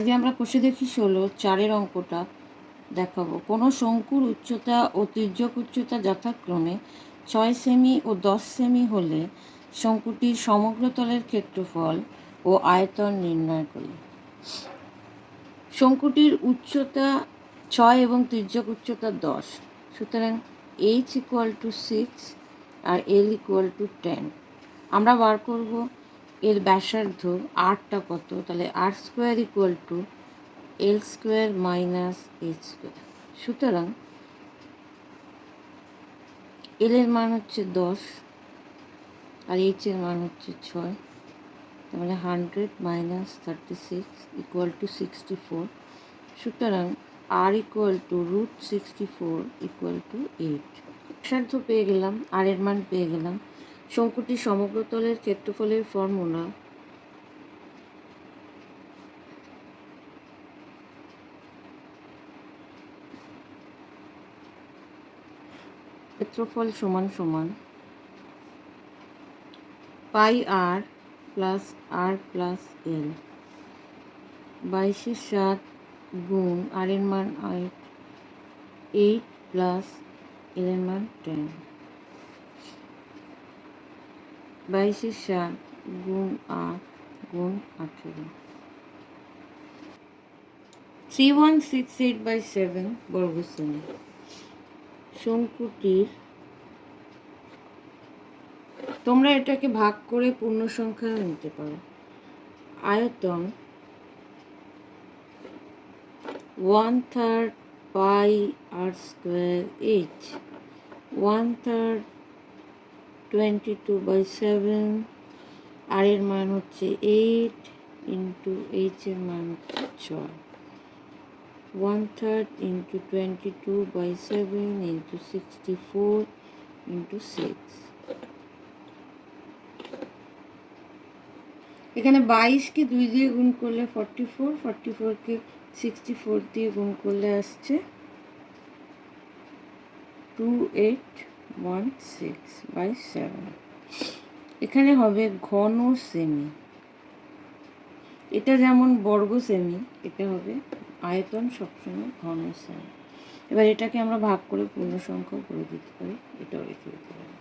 আজকে আমরা কষে দেখি 4 অঙ্কটা দেখাবো। কোনো শঙ্কুর উচ্চতা ও তির্যক উচ্চতা যথাক্রমে 6 সেমি ও 10 সেমি হলে শঙ্কুটির সমগ্র তলের ক্ষেত্রফল ও আয়তন নির্ণয় করি। শঙ্কুটির উচ্চতা 6 এবং তির্যক উচ্চতা 10, সুতরাং h = 6 আর l = 10। আমরা বার করব এর ব্যাসার্ধ rটা কত, তাহলে r² = l² - h²। সুতরাং l এর মান হচ্ছে 10 আর h এর মান হচ্ছে 6, তাহলে 100 - 36 = 64। সুতরাং r = √64 = 8। ব্যাসার্ধ পেয়ে গেলাম, আর এর মান পেয়ে গেলাম। শঙ্কুটির সমগ্র তলের ক্ষেত্রফলের ফর্মুলা ক্ষেত্রফল সমান সমান পাই r plus r plus l 22/7 গুণ r এর মান 8 প্লাস l এর মান 10। 22/7 গুণ 8 গুণ 18, 3168/7 বর্গ সেমি। শঙ্কুটির, তোমরা এটাকে ভাগ করে পূর্ণ সংখ্যা নিতে পারো। আয়তন 1/3 পাই r² h, 1/3 22/7, আর এর মান হচ্ছে 8 ইন্টু h এর মান হচ্ছে 6, 1/3 ইন্টু 22/7 ইন্টু 64 ইন্টু 6। এখানে 22কে 2 দিয়ে গুণ করলে 44, 44কে 64 দিয়ে গুণ করলে আসছে 2816/7। এখানে হবে ঘন সেমি। এটা যেমন বর্গ সেমি, এটা হবে আয়তন সবসময় ঘন সেমি। এবার এটাকে আমরা ভাগ করে পূর্ণ সংখ্যা করে দিতে পারি, এটাও লিখে দিতে পারি।